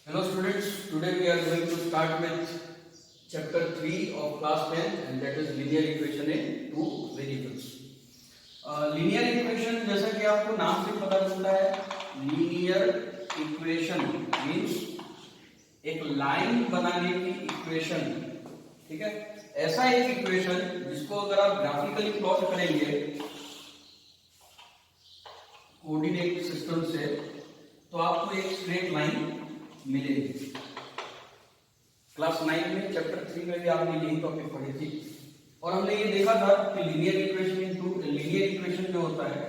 Hello students, today we are going to start with chapter 3 of class 10 and that is linear equation in two variables. Linear equation जैसा कि आपको नाम से पता चलता है linear equation means एक लाइन बनाने की इक्वेशन, ठीक है। ऐसा एक इक्वेशन जिसको अगर आप ग्राफिकली प्लॉट करेंगे कोऑर्डिनेट सिस्टम से तो आपको एक स्ट्रेट लाइन मिलेगी। क्लास 9 में चैप्टर 3 में भी आपने यही टॉपिक पढ़ी थी और हमने ये देखा था कि लीनियर इक्वेशन जो होता है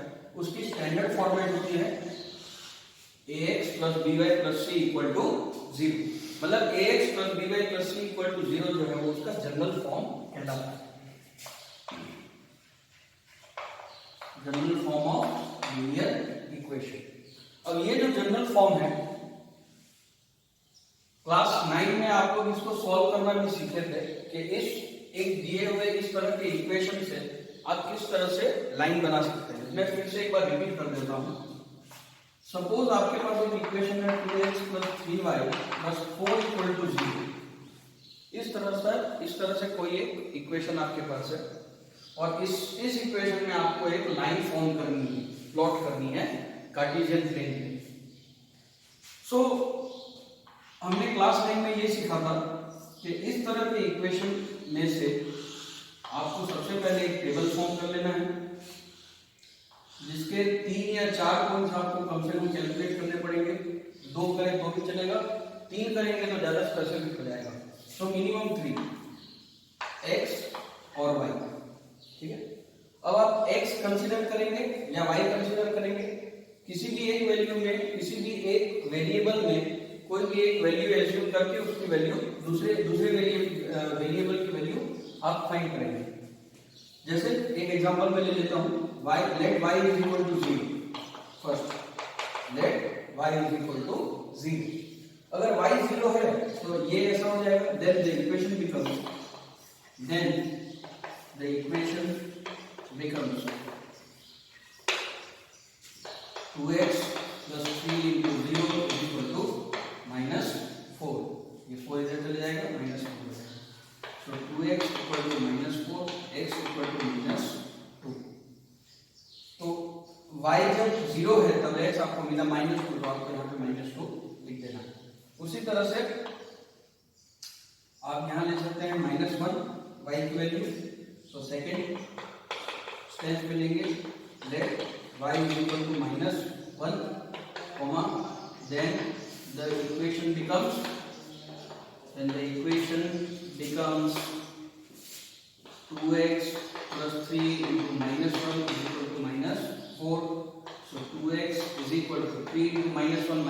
उसकी स्टैंडर्ड फॉर्मेट होती है ax plus by plus c equal to 0। मतलब ax plus by plus c equal to 0 जो है वो उसका जनरल फॉर्म कहलाता है, general form of linear equation. अब ये जो जनरल फॉर्म है क्लास 9 में आप लोग इसको सॉल्व करना भी सीखे थे कि इस एक दिए हुए इस तरह के इक्वेशन से आप किस तरह से लाइन बना सकते हैं। मैं फिर से एक बार रिपीट कर देता हूं। सपोज आपके पास एक इक्वेशन है 2x + 3y + 4 = 0। इस तरह से कोई एक इक्वेशन आपके पास है और इस इक्वेशन में आपको एक लाइन फॉर्म करनी है, प्लॉट करनी है कार्टेशियन प्लेन में। सो हमने क्लास 9 में ये सीखा था कि इस तरह के इक्वेशन में से आपको सबसे पहले एक टेबल फॉर्म कर लेना है जिसके 3 या 4 पॉइंट्स आपको कम से कम कैलकुलेट करने पड़ेंगे। 2 करें तो भी चलेगा, 3 करेंगे तो ज्यादा स्पेसिफिक हो जाएगा। सो मिनिमम 3 x और y, ठीक है। अब आप x कंसीडर करेंगे या y कंसीडर करेंगे, किसी भी एक वैल्यू में, किसी भी एक वेरिएबल में कोई भी एक वैल्यू एज्यूम करके उसकी वैल्यू दूसरे वेरिएबल की वैल्यू आप फाइंड करेंगे। जैसे एक एग्जांपल मैं ले लेता हूं let y = 0। First let y = 0। अगर y 0 है तो ये ऐसा हो जाएगा then the equation becomes 2x + 3 × 0 = -4। ये 4 इधर चले जाएगा, -4 हो जाएगा। तो 2x = -4, x = -2। तो y जब 0 है तब x आपको मिला -2, तो आपको यहाँ पे -2 लिख देना है। उसी तरह से आप यहाँ ले सकते हैं -1 y की वैल्यू। तो सेकेंड स्टेज पे लेंगे let y = -1, then the equation becomes 2x + 3 × -1 = -4। so 2x = 3 × -1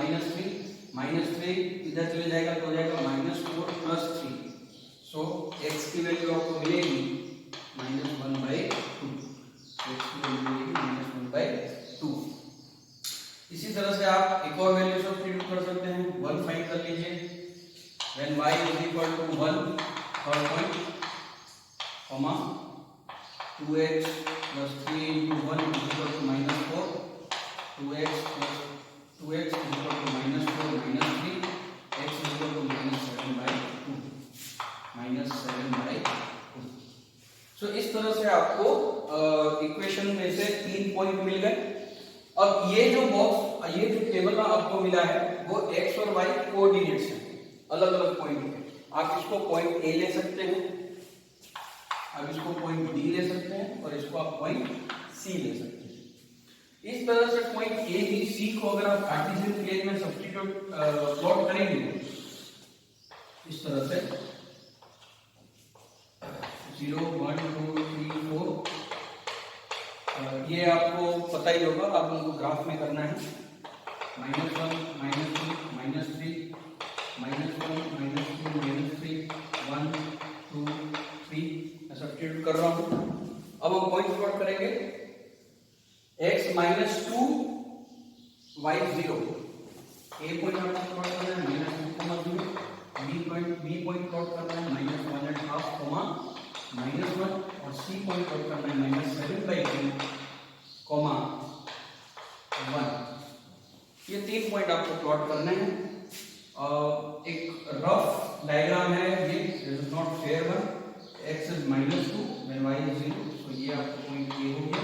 -3 इधर चले जाएगा तो हो जाएगा -4 + 3। सो x की वैल्यू आपको मिलेगी -1/2। इसी तरह से आप एक और वैल्यू सब्स्टिट्यूट कर सकते हैं। 1 फाइंड कर लीजिए when y = 1, third point, 2x + 3 × 1 = -4, 2x = -4 - 3, x = -7/2। सो इस तरह से आपको इक्वेशन में से 3 पॉइंट मिल गए। अब ये जो टेबल आपको मिला है वो x और y कोऑर्डिनेट्स हैं, अलग अलग पॉइंट पे। आप इसको पॉइंट A ले सकते हैं, आप इसको पॉइंट B ले सकते हैं और इसको आप पॉइंट C ले सकते हैं। इस तरह से पॉइंट A, B, C को अगर आप कार्टेशियन प्लेन में सब्स्टिट्यूट प्लॉट करेंगे इस तरह से 0 1 2 3 4, ये आपको पता ही होगा, आप उनको ग्राफ में करना है। -1 -2 -3 -1 -2 -3 1 2 3 मैं सब्स्टिट्यूट कर रहा हूं। अब हम पॉइंट प्लॉट करेंगे x -2 y 0। a पॉइंट आपको प्लॉट करना है -2, b पॉइंट प्लॉट करना है -1.5, -1 और c पॉइंट प्लॉट करना है -7/2, -1। ये 3 पॉइंट आपको प्लॉट करने हैं। एक रफ डायग्राम है ये, this is not fair one. x is -2 when y is 0, तो ये आपको पॉइंट ए हो गया।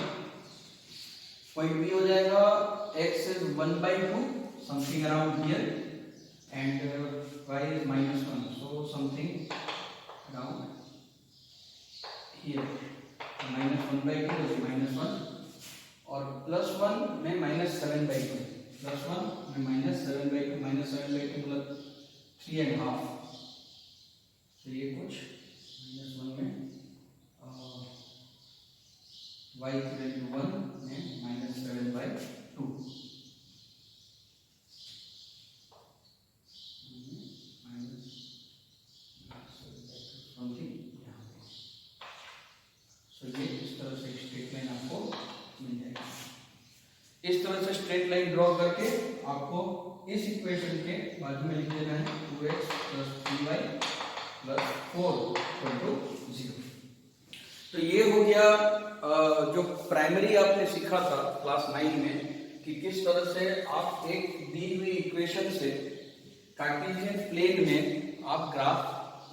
पॉइंट बी हो जाएगा x is 1/2 something around here and y is -1, so something around here. -1/2 is -1 और +1 में -7/2, +1 में -7/2, -7/2 मतलब 3.5, तो ये कुछ -1 में y की वैल्यू 1 में -7/2, ये इस तरह से स्ट्रेट लाइन आपको मिल जाएगी। इस तरह से स्ट्रेट लाइन ड्रॉ करके आपको इस इक्वेशन के बाजू में लिख देना है 2x + 3y + 4 = 0। तो ये हो गया जो प्राइमरी आपने सीखा था क्लास 9 में कि किस तरह से आप एक दी हुई इक्वेशन से कार्टेशियन प्लेन में आप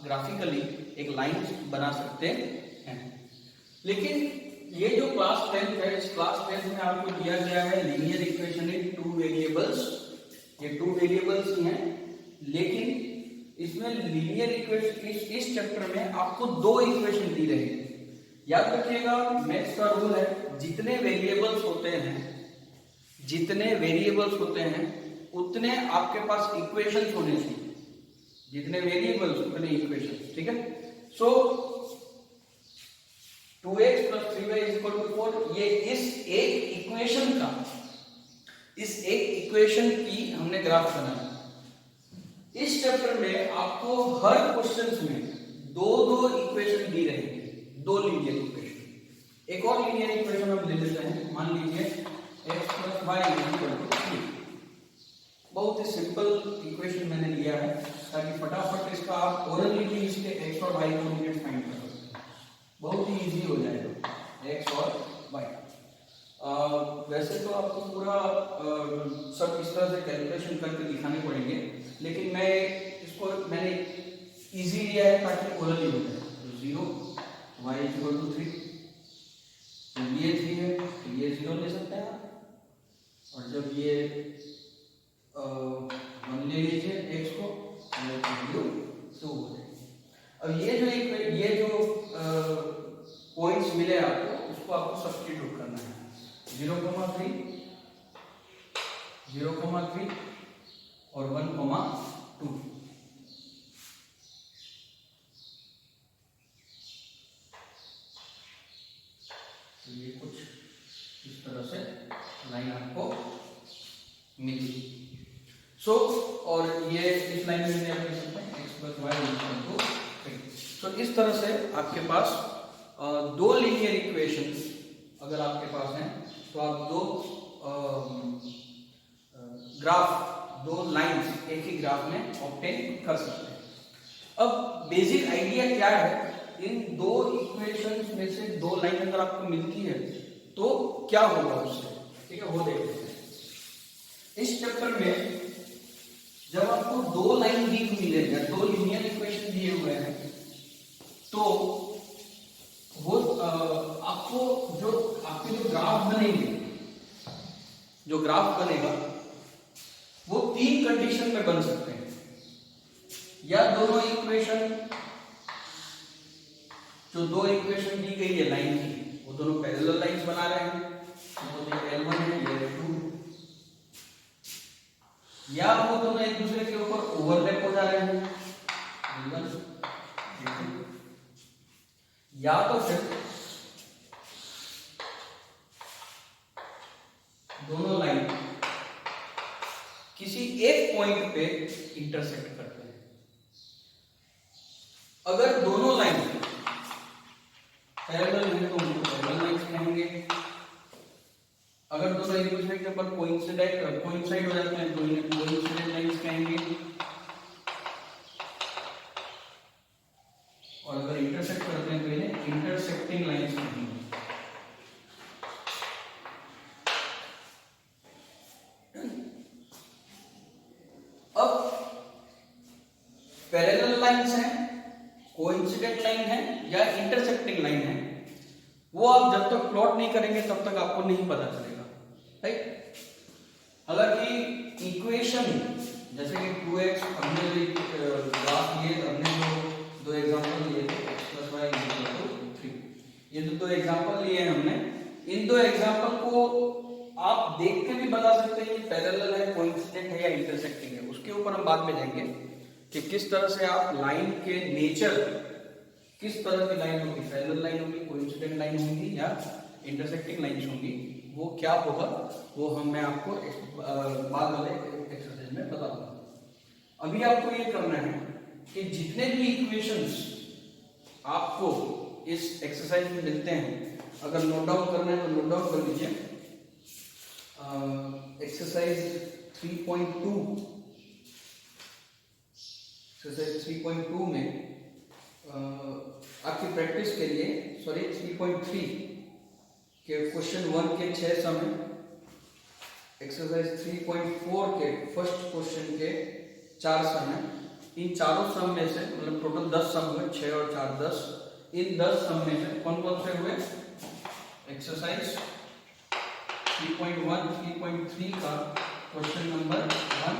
ग्राफिकली एक लाइन बना सकते हैं। लेकिन ये जो क्लास 10 है, इस क्लास 10 में आपको दिया गया है लीनियर इक्वेशन इन 2 वेरिएबल्स। ये 2 वेरिएबल्स ही हैं, लेकिन इसमें लीनियर इक्वेशन इस चैप्टर में आपको 2 इक्वेशन दी रहेगी। याद रखिएगा, मैथ्स का रूल है, जितने वेरिएबल्स होते हैं उतने आपके पास इक्वेशंस होने चाहिए। जितने वेरिएबल्स उतने इक्वेशंस, ठीक है। सो 2x + 3y = 4, ये इस एक इक्वेशन की हमने ग्राफ बनाया। इस चैप्टर में आपको हर क्वेश्चंस में दो इक्वेशन दी रहेंगे, 2 लीनियर इक्वेशन। एक और लीनियर इक्वेशन हम ले लेते हैं, मान लीजिए x + y = 3। बहुत ही सिंपल इक्वेशन मैंने लिया है ताकि फटाफट इसका आप ओरली भी इसके x और y कोऑर्डिनेट फाइंड कर सकते हैं। बहुत ही इजी हो जाएगा x और y। वैसे तो आपको पूरा सब इस तरह से कैलकुलेशन करके दिखाने पड़ेंगे, लेकिन मैंने इजी लिया है ताकि ओरली हो जाए। तो 0 y = 3, जब ये 3 है तो ये 0 ले सकते हैं आप, और जब ये 1 ले लीजिए x को, तो 2 हो जाएगी। अब ये जो पॉइंट्स मिले आपको, उसको आपको सब्स्टिट्यूट करना है। 0,3, 0,3 और 1,2। तो ये कुछ इस तरह से लाइन आपको मिली। और ये इस लाइन में आप लिख सकते हैं x + y = 3। तो इस तरह से आपके पास 2 लीनियर इक्वेशंस अगर आपके पास हैं, तो आप 2 लाइंस एक ही ग्राफ में ऑब्टेन कर सकते हैं। अब बेसिक आइडिया क्या है, इन 2 इक्वेशंस में से 2 लाइन अगर आपको मिलती है तो क्या होगा उससे, ठीक है, वो देखते हैं। इस चैप्टर में जब आपको 2 लाइन दी हुई है या 2 लीनियर इक्वेशन दिए हुए हैं, तो वो आपको जो आपके जो ग्राफ बनेगा वो 3 कंडीशन में बन सकते हैं। या दोनों इक्वेशन, जो 2 इक्वेशन दी गई है लाइन की, वो दोनों पैरेलल लाइंस बना रहे हैं, तो ये L1 है, ये L2। या वो दोनों एक दूसरे के ऊपर ओवरलैप हो जा रहे हैं, L1, L2। या तो फिर दोनों लाइन किसी एक पॉइंट पे इंटरसेक्ट करते हैं। अगर दोनों लाइन पैरेलल है तो उनको पैरेलल लाइंस कहेंगे। अगर दोनों एक दूसरे के ऊपर कोइंसाइड हो जाते हैं तो इन्हें कोइंसिडेंट लाइंस कहेंगे। और अगर इंटरसेक्ट करते हैं तो इन्हें इंटरसेक्टिंग लाइंस कहेंगे। अब पैरेलल लाइंस हैं, कोइंसिडेंट लाइन है या इंटरसेक्टिंग लाइन है, वो आप जब तक प्लॉट नहीं करेंगे तब तक आपको नहीं पता चलेगा, राइट। हालांकि इक्वेशन जैसे कि 2x हमने ग्राफ लिए, हमने जो दो एग्जांपल लिए थे x + y = 3, ये जो दो एग्जांपल लिए हैं हमने, इन दो एग्जांपल को आप देख के भी बता सकते हैं कि पैरेलल है, कोइंसिडेंट है या इंटरसेक्टिंग है। उसके ऊपर हम बाद में जाएंगे कि किस तरह से आप लाइन के नेचर, किस तरह की लाइन होगी, पैरेलल लाइन होगी, कोइंसिडेंट लाइन होगी या इंटरसेक्टिंग लाइंस होंगी, वो क्या होगा वो मैं आपको बाद वाले एक्सरसाइज में बता दूंगा। अभी आपको ये करना है कि जितने भी इक्वेशंस आपको इस एक्सरसाइज में मिलते हैं, अगर नोट डाउन करना है तो नोट डाउन कर लीजिए। एक्सरसाइज 3.2, एक्सरसाइज 3.2 में आपकी प्रैक्टिस के लिए, सॉरी 3.3 के क्वेश्चन 1 के 6 सम है, एक्सरसाइज 3.4 के फर्स्ट क्वेश्चन के 4 सम है। इन चारों सम में से, मतलब टोटल 10 सम हुए, 6 और 4 10, इन 10 सम में से कौन कौन से हुए, एक्सरसाइज 3.1 3.3 का क्वेश्चन नंबर 1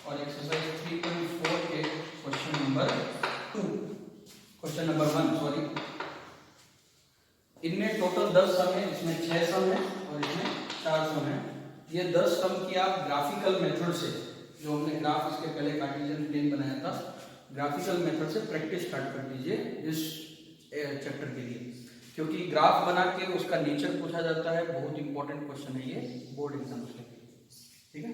और एक्सरसाइज 3.4 के question number 2, question number 1 sorry, इनमें टोटल 10 सम है, इसमें 6 सम है और इसमें 4 सम है। ये 10 सम की आप ग्राफिकल मेथड से, जो हमने ग्राफ इसके पहले कार्टेशियन प्लेन बनाया था, ग्राफिकल मेथड से प्रैक्टिस स्टार्ट कर दीजिए इस चैप्टर के लिए, क्योंकि ग्राफ बना के उसका नेचर पूछा जाता है। बहुत इंपॉर्टेंट क्वेश्चन है ये बोर्ड एग्जाम्स के लिए, ठीक है।